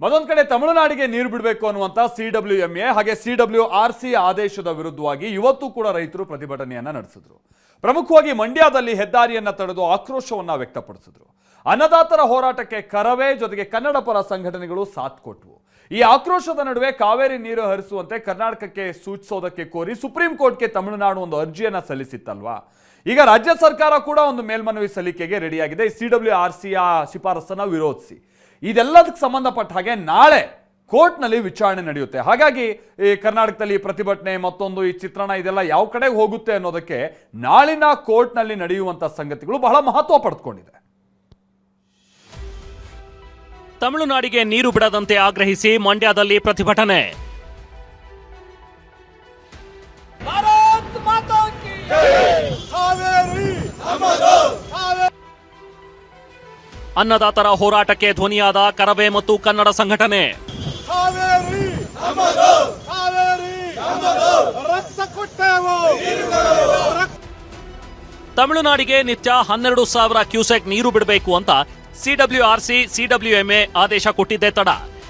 ಮತ್ತೊಂದು ಕಡೆ ತಮಿಳುನಾಡಿಗೆ ನೀರು ಬಿಡಬೇಕು ಅನ್ನುವಂತ CWMA ಹಾಗೆ CWRC ಆದೇಶದ ವಿರುದ್ಧವಾಗಿ ಇವತ್ತು ಕೂಡ ರೈತರು ಪ್ರತಿಭಟನೆಯನ್ನ ನಡೆಸಿದ್ರು. ಪ್ರಮುಖವಾಗಿ ಮಂಡ್ಯದಲ್ಲಿ ಹೆದ್ದಾರಿಯನ್ನ ತಡೆದು ಆಕ್ರೋಶವನ್ನ ವ್ಯಕ್ತಪಡಿಸಿದ್ರು. ಅನ್ನದಾತರ ಹೋರಾಟಕ್ಕೆ ಕರವೇ ಜೊತೆಗೆ ಕನ್ನಡ ಪರ ಸಂಘಟನೆಗಳು ಸಾಥ್ ಕೊಟ್ಟವು. ಈ ಆಕ್ರೋಶದ ನಡುವೆ ಕಾವೇರಿ ನೀರು ಹರಿಸುವಂತೆ ಕರ್ನಾಟಕಕ್ಕೆ ಸೂಚಿಸೋದಕ್ಕೆ ಕೋರಿ ಸುಪ್ರೀಂ ಕೋರ್ಟ್ಗೆ ತಮಿಳುನಾಡು ಒಂದು ಅರ್ಜಿಯನ್ನ ಸಲ್ಲಿಸಿತ್ತಲ್ವಾ. ಈಗ ರಾಜ್ಯ ಸರ್ಕಾರ ಕೂಡ ಒಂದು ಮೇಲ್ಮನವಿ ಸಲ್ಲಿಕೆಗೆ ರೆಡಿಯಾಗಿದೆ. CWRCಯ ಶಿಫಾರಸನ್ನ ವಿರೋಧಿಸಿ ಇದೆಲ್ಲದಕ್ಕೆ ಸಂಬಂಧಪಟ್ಟ ಹಾಗೆ ನಾಳೆ ಕೋರ್ಟ್ನಲ್ಲಿ ವಿಚಾರಣೆ ನಡೆಯುತ್ತೆ. ಹಾಗಾಗಿ ಈ ಕರ್ನಾಟಕದಲ್ಲಿ ಪ್ರತಿಭಟನೆ ಮತ್ತೊಂದು ಈ ಚಿತ್ರಣ ಇದೆಲ್ಲ ಯಾವ ಕಡೆಗೆ ಹೋಗುತ್ತೆ ಅನ್ನೋದಕ್ಕೆ ನಾಳಿನ ಕೋರ್ಟ್ನಲ್ಲಿ ನಡೆಯುವಂತ ಸಂಗತಿಗಳು ಬಹಳ ಮಹತ್ವ ಪಡೆದುಕೊಂಡಿದೆ. ತಮಿಳುನಾಡಿಗೆ ನೀರು ಬಿಡದಂತೆ ಆಗ್ರಹಿಸಿ ಮಂಡ್ಯದಲ್ಲಿ ಪ್ರತಿಭಟನೆ. ಅನ್ನದಾತರ ಹೋರಾಟಕ್ಕೆ ಧ್ವನಿಯಾದ ಕರವೇ ಮತ್ತು ಕನ್ನಡ ಸಂಘಟನೆ. ತಮಿಳುನಾಡಿಗೆ ನಿತ್ಯ 12,000 ಕ್ಯೂಸೆಕ್ ನೀರು ಬಿಡಬೇಕು ಅಂತ CWRC CWMA ಆದೇಶ ಕೊಟ್ಟಿದ್ದೇ ತಡ.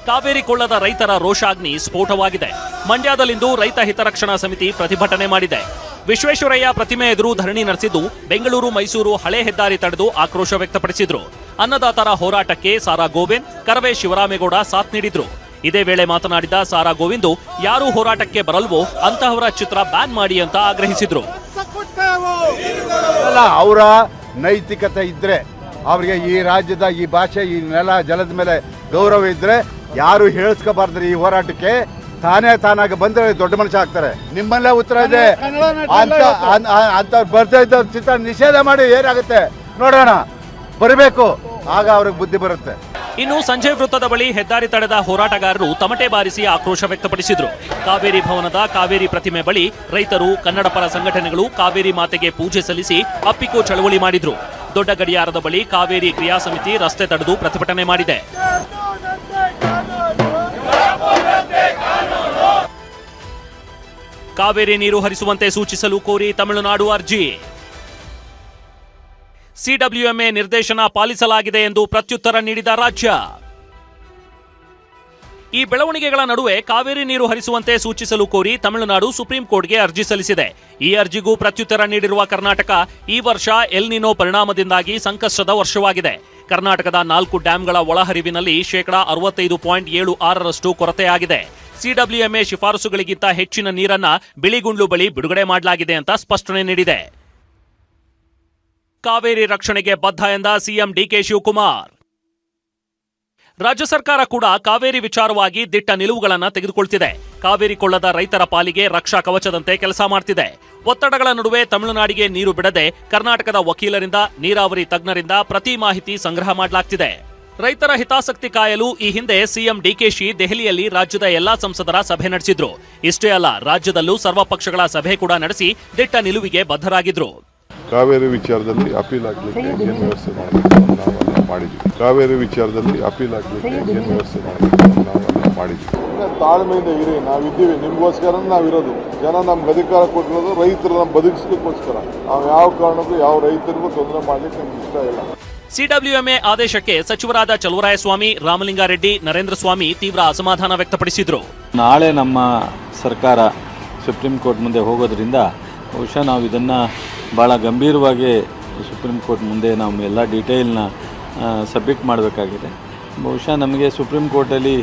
ಕಾವೇರಿ ಕೊಳ್ಳದ ರೈತರ ರೋಷಾಗ್ನಿ ಸ್ಫೋಟವಾಗಿದೆ. ಮಂಡ್ಯದಲ್ಲಿಂದು ರೈತ ಹಿತರಕ್ಷಣಾ ಸಮಿತಿ ಪ್ರತಿಭಟನೆ ಮಾಡಿದೆ. ವಿಶ್ವೇಶ್ವರಯ್ಯ ಪ್ರತಿಮೆ ಎದುರು ಧರಣಿ ನಡೆಸಿದ್ದು ಬೆಂಗಳೂರು ಮೈಸೂರು ಹಳೆ ಹೆದ್ದಾರಿ ತಡೆದು ಆಕ್ರೋಶ ವ್ಯಕ್ತಪಡಿಸಿದ್ರು. ಅನ್ನದಾತರ ಹೋರಾಟಕ್ಕೆ ಸಾರಾ ಗೋವಿಂದ್, ಕರವೇ ಶಿವರಾಮೇಗೌಡ ಸಾಥ್ ನೀಡಿದ್ರು. ಇದೇ ವೇಳೆ ಮಾತನಾಡಿದ ಸಾರಾ ಗೋವಿಂದ್, ಯಾರು ಹೋರಾಟಕ್ಕೆ ಬರಲ್ವೋ ಅಂತಹವರ ಚಿತ್ರ ಬ್ಯಾನ್ ಮಾಡಿ ಅಂತ ಆಗ್ರಹಿಸಿದ್ರು. ಅವರ ನೈತಿಕತೆ ಇದ್ರೆ, ಅವರಿಗೆ ಈ ರಾಜ್ಯದ ಈ ಭಾಷೆ ಈ ನೆಲ ಜಲದ ಮೇಲೆ ಗೌರವ ಇದ್ರೆ ಯಾರು ಹೇಳಿಸ್ಕೋಬಾರ್ದ್ರಿ. ಈ ಹೋರಾಟಕ್ಕೆ ತಾನಾಗಿ ಬಂದ್ರೆ ದೊಡ್ಡ ಮನುಷ್ಯ ಆಗ್ತಾರೆ. ನಿಮ್ಮಲ್ಲೇ ಉತ್ತರ ಇದೆ ಅಂತ ಬರ್ತಾ ಇದ್ದ ಚಿತ್ರ ನಿಷೇಧ ಮಾಡಿ ಏನಾಗುತ್ತೆ ನೋಡೋಣ, ಬರಬೇಕು, ಆಗ ಅವ್ರಿಗೆ ಬುದ್ಧಿ ಬರುತ್ತೆ. ಇನ್ನು ಸಂಜೆ ವೃತ್ತದ ಬಳಿ ಹೆದ್ದಾರಿ ತಡೆದ ಹೋರಾಟಗಾರರು ತಮಟೆ ಬಾರಿಸಿ ಆಕ್ರೋಶ ವ್ಯಕ್ತಪಡಿಸಿದ್ರು. ಕಾವೇರಿ ಭವನದ ಕಾವೇರಿ ಪ್ರತಿಮೆ ಬಳಿ ರೈತರು, ಕನ್ನಡ ಪರ ಸಂಘಟನೆಗಳು ಕಾವೇರಿ ಮಾತೆಗೆ ಪೂಜೆ ಸಲ್ಲಿಸಿ ಅಪ್ಪಿಕೋ ಚಳವಳಿ ಮಾಡಿದ್ರು. ದೊಡ್ಡ ಗಡಿಯಾರದ ಬಳಿ ಕಾವೇರಿ ಕ್ರಿಯಾ ಸಮಿತಿ ರಸ್ತೆ ತಡೆದು ಪ್ರತಿಭಟನೆ ಮಾಡಿದೆ. ಕಾವೇರಿ ನೀರು ಹರಿಸುವಂತೆ ಸೂಚಿಸಲು ಕೋರಿ ತಮಿಳುನಾಡು ಅರ್ಜಿ. CWMA ನಿರ್ದೇಶನ ಪಾಲಿಸಲಾಗಿದೆ ಎಂದು ಪ್ರತ್ಯುತ್ತರ ನೀಡಿದ ರಾಜ್ಯ. ಈ ಬೆಳವಣಿಗೆಗಳ ನಡುವೆ ಕಾವೇರಿ ನೀರು ಹರಿಸುವಂತೆ ಸೂಚಿಸಲು ಕೋರಿ ತಮಿಳುನಾಡು ಸುಪ್ರೀಂ ಕೋರ್ಟ್ಗೆ ಅರ್ಜಿ ಸಲ್ಲಿಸಿದೆ. ಈ ಅರ್ಜಿಗೂ ಪ್ರತ್ಯುತ್ತರ ನೀಡಿರುವ ಕರ್ನಾಟಕ, ಈ ವರ್ಷ ಎಲ್ ನಿನೋ ಪರಿಣಾಮದಿಂದಾಗಿ ಸಂಕಷ್ಟದ ವರ್ಷವಾಗಿದೆ. ಕರ್ನಾಟಕದ 4 ಡ್ಯಾಂಗಳ ಒಳಹರಿವಿನಲ್ಲಿ 65.76% ಕೊರತೆಯಾಗಿದೆ. CWMA ಶಿಫಾರಸುಗಳಿಗಿಂತ ಹೆಚ್ಚಿನ ನೀರನ್ನ ಬಿಳಿಗುಂಡ್ಲು ಬಳಿ ಬಿಡುಗಡೆ ಮಾಡಲಾಗಿದೆ ಅಂತ ಸ್ಪಷ್ಟನೆ ನೀಡಿದೆ. ಕಾವೇರಿ ರಕ್ಷಣೆಗೆ ಬದ್ಧ ಎಂದ ಸಿಎಂ DK ಶಿವಕುಮಾರ್. ರಾಜ್ಯ ಸರ್ಕಾರ ಕೂಡ ಕಾವೇರಿ ವಿಚಾರವಾಗಿ ದಿಟ್ಟ ನಿಲುವುಗಳನ್ನು ತೆಗೆದುಕೊಳ್ತಿದೆ. ಕಾವೇರಿ ಕೊಳ್ಳದ ರೈತರ ಪಾಲಿಗೆ ರಕ್ಷಾ ಕವಚದಂತೆ ಕೆಲಸ ಮಾಡ್ತಿದೆ. ಒತ್ತಡಗಳ ನಡುವೆ ತಮಿಳುನಾಡಿಗೆ ನೀರು ಬಿಡದೆ ಕರ್ನಾಟಕದ ವಕೀಲರಿಂದ, ನೀರಾವರಿ ತಜ್ಞರಿಂದ ಪ್ರತಿ ಮಾಹಿತಿ ಸಂಗ್ರಹ ಮಾಡಲಾಗ್ತಿದೆ. ರೈತರ ಹಿತಾಸಕ್ತಿ ಕಾಯಲು ಈ ಹಿಂದೆ ಸಿಎಂ DKಶಿ ದೆಹಲಿಯಲ್ಲಿ ರಾಜ್ಯದ ಎಲ್ಲಾ ಸಂಸದರ ಸಭೆ ನಡೆಸಿದ್ರು. ಇಷ್ಟೇ ಅಲ್ಲ, ರಾಜ್ಯದಲ್ಲೂ ಸರ್ವಪಕ್ಷಗಳ ಸಭೆ ಕೂಡ ನಡೆಸಿ ದಿಟ್ಟ ನಿಲುವಿಗೆ ಬದ್ಧರಾಗಿದ್ರು. ಕಾವೇರಿ ವಿಚಾರದಲ್ಲಿ ಅಪೀಲ್ ಹಾಕ್ಲಿಕ್ಕೆ ಏನು ವ್ಯವಸ್ಥೆ ಮಾಡಬೇಕು ನಾವೆಲ್ಲ ಮಾಡಿದ್ವಿ. ಕಾವೇರಿ ವಿಚಾರದಲ್ಲಿ ಅಪೀಲ್ ಹಾಕ್ಲಿಕ್ಕೆ ಏನು ವ್ಯವಸ್ಥೆ ಮಾಡಬೇಕು ನಾವೆಲ್ಲ ಮಾಡಿದ್ವಿ. ತಾಳ್ಮೆಯಿಂದ ಇರಿ, ನಾವಿದ್ದೀವಿ, ನಿಮ್ಗೋಸ್ಕರ ನಾವಿರೋದು. ಜನ ನಮ್ಗೆ ಅಧಿಕಾರ ಕೊಟ್ಟಿರೋದು ರೈತರು ನಮ್ಮ ಬದುಕಿಸ್ಲಿಕ್ಕೋಸ್ಕರ. ನಾವು ಯಾವ ಕಾರಣಕ್ಕೂ ಯಾವ ರೈತರಿಗೂ ತೊಂದರೆ ಮಾಡ್ಲಿಕ್ಕೆ ನಮ್ಗೆ ಇಷ್ಟ ಇಲ್ಲ. CWMA ಆದೇಶಕ್ಕೆ ಸಚಿವರಾದ ಚಲುವರಾಯಸ್ವಾಮಿ, ರಾಮಲಿಂಗಾರೆಡ್ಡಿ, ನರೇಂದ್ರ ಸ್ವಾಮಿ ತೀವ್ರ ಅಸಮಾಧಾನ ವ್ಯಕ್ತಪಡಿಸಿದ್ರು. ನಾಳೆ ನಮ್ಮ ಸರ್ಕಾರ ಸುಪ್ರೀಂ ಕೋರ್ಟ್ ಮುಂದೆ ಹೋಗೋದ್ರಿಂದ ಬಹುಶಃ ನಾವು ಇದನ್ನು ಭಾಳ ಗಂಭೀರವಾಗಿ ಸುಪ್ರೀಂ ಕೋರ್ಟ್ ಮುಂದೆ ನಾವು ಎಲ್ಲ ಡೀಟೇಲ್ನ ಸಬ್ಮಿಟ್ ಮಾಡಬೇಕಾಗಿದೆ. ಬಹುಶಃ ನಮಗೆ ಸುಪ್ರೀಂ ಕೋರ್ಟಲ್ಲಿ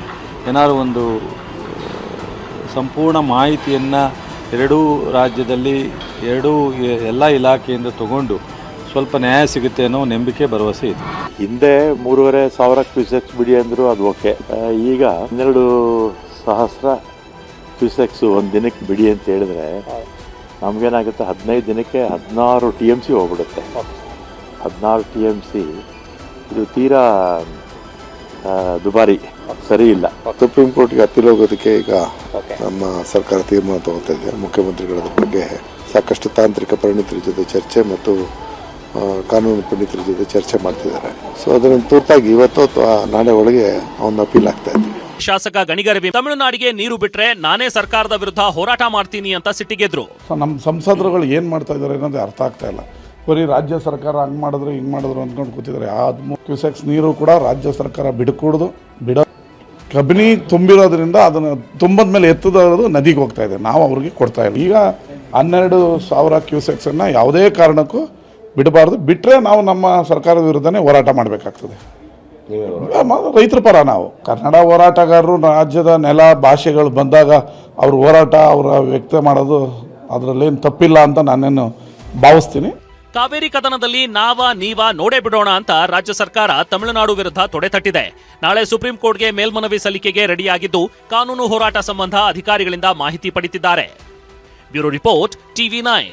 ಏನಾದರೂ ಒಂದು ಸಂಪೂರ್ಣ ಮಾಹಿತಿಯನ್ನು ಎರಡೂ ರಾಜ್ಯದಲ್ಲಿ ಎಲ್ಲ ಇಲಾಖೆಯಿಂದ ತಗೊಂಡು ಸ್ವಲ್ಪ ನ್ಯಾಯ ಸಿಗುತ್ತೆ ಅನ್ನೋ ನಂಬಿಕೆ ಭರವಸೆ ಇದೆ. ಹಿಂದೆ 3,500 ಕ್ಯೂಸೆಕ್ಸ್ ಬಿಡಿ ಅಂದರು, ಅದು ಓಕೆ. ಈಗ 12,000 ಕ್ಯೂಸೆಕ್ಸ್ ಒಂದು ದಿನಕ್ಕೆ ಬಿಡಿ ಅಂತ ಹೇಳಿದ್ರೆ ನಮಗೇನಾಗುತ್ತೆ, 15 ದಿನಕ್ಕೆ 16 TMC ಹೋಗ್ಬಿಡುತ್ತೆ. 16 TMC ಇದು ತೀರಾ ದುಬಾರಿ, ಸರಿ ಇಲ್ಲ. ಸುಪ್ರೀಂ ಕೋರ್ಟ್ಗೆ ಅಪೀಲ್ ಹೋಗೋದಕ್ಕೆ ಈಗ ನಮ್ಮ ಸರ್ಕಾರ ತೀರ್ಮಾನ ತಗೋತಾ ಇದೆ. ಮುಖ್ಯಮಂತ್ರಿಗಳ ಬಗ್ಗೆ ಸಾಕಷ್ಟು ತಾಂತ್ರಿಕ ಪರಿಣಿತರ ಜೊತೆ ಚರ್ಚೆ ಮತ್ತು ಕಾನೂನು ಪಂಡಿತರ ಜೊತೆ ಚರ್ಚೆ ಮಾಡ್ತಿದ್ದಾರೆ. ಸೊ ಅದನ್ನು ತುರ್ತಾಗಿ ಇವತ್ತು ಅಥವಾ ನಾಳೆ ಒಳಗೆ ಅವನ್ನ ಅಪೀಲ್ ಆಗ್ತಾ ಇದ್ದೀವಿ. ಶಾಸಕ ಗಣಿಗರವಿ ತಮಿಳುನಾಡಿಗೆ ನೀರು ಬಿಟ್ರೆ ನಾನೇ ಸರ್ಕಾರದ ವಿರುದ್ಧ ಹೋರಾಟ ಮಾಡ್ತೀನಿ ಅಂತ ಸಿಟ್ಟಿಗೆದ್ರು. ನಮ್ಮ ಸಂಸದರುಗಳು ಏನು ಮಾಡ್ತಾ ಇದ್ದಾರೆ ಅನ್ನೋದು ಅರ್ಥ ಆಗ್ತಾ ಇಲ್ಲ. ಬರೀ ರಾಜ್ಯ ಸರ್ಕಾರ ಹಂಗೆ ಮಾಡಿದ್ರು ಹಿಂಗೆ ಮಾಡಿದ್ರು ಅಂದ್ಕೊಂಡು ಕೂತಿದ್ದಾರೆ. 13 ಕ್ಯೂಸೆಕ್ಸ್ ನೀರು ಕೂಡ ರಾಜ್ಯ ಸರ್ಕಾರ ಬಿಡಕೂಡ್ದು, ಕಬಿನಿ ತುಂಬಿರೋದ್ರಿಂದ ಅದನ್ನು ತುಂಬದ ಮೇಲೆ ಎತ್ತದೋದು ನದಿಗೆ ಹೋಗ್ತಾ ಇದೆ, ನಾವು ಅವ್ರಿಗೆ ಕೊಡ್ತಾ ಇಲ್ಲ. ಈಗ 12,000 ಕ್ಯೂಸೆಕ್ಸನ್ನು ಯಾವುದೇ ಕಾರಣಕ್ಕೂ ಬಿಡಬಾರ್ದು, ಬಿಟ್ಟರೆ ನಾವು ನಮ್ಮ ಸರ್ಕಾರದ ವಿರುದ್ಧನೇ ಹೋರಾಟ ಮಾಡಬೇಕಾಗ್ತದೆ. ರೈತರ ಪರ ನಾವು ಕನ್ನಡ ಹೋರಾಟಗಾರರು ರಾಜ್ಯದ ನೆಲ ಭಾಷೆಗಳು ಬಂದಾಗ ಅವ್ರ ಹೋರಾಟ ವ್ಯಕ್ತ ಮಾಡೋದು ಅದರಲ್ಲೇನು ತಪ್ಪಿಲ್ಲ ಅಂತ ನಾನೇನು ಭಾವಿಸ್ತೀನಿ. ಕಾವೇರಿ ಕದನದಲ್ಲಿ ನೀವಾ ನೋಡೇ ಬಿಡೋಣ ಅಂತ ರಾಜ್ಯ ಸರ್ಕಾರ ತಮಿಳುನಾಡು ವಿರುದ್ಧ ತೊಡೆ ತಟ್ಟಿದೆ. ನಾಳೆ ಸುಪ್ರೀಂ ಕೋರ್ಟ್ಗೆ ಮೇಲ್ಮನವಿ ಸಲ್ಲಿಕೆಗೆ ರೆಡಿಯಾಗಿದ್ದು ಕಾನೂನು ಹೋರಾಟ ಸಂಬಂಧ ಅಧಿಕಾರಿಗಳಿಂದ ಮಾಹಿತಿ ಪಡೆದಿದ್ದಾರೆ. Bureau report TV9.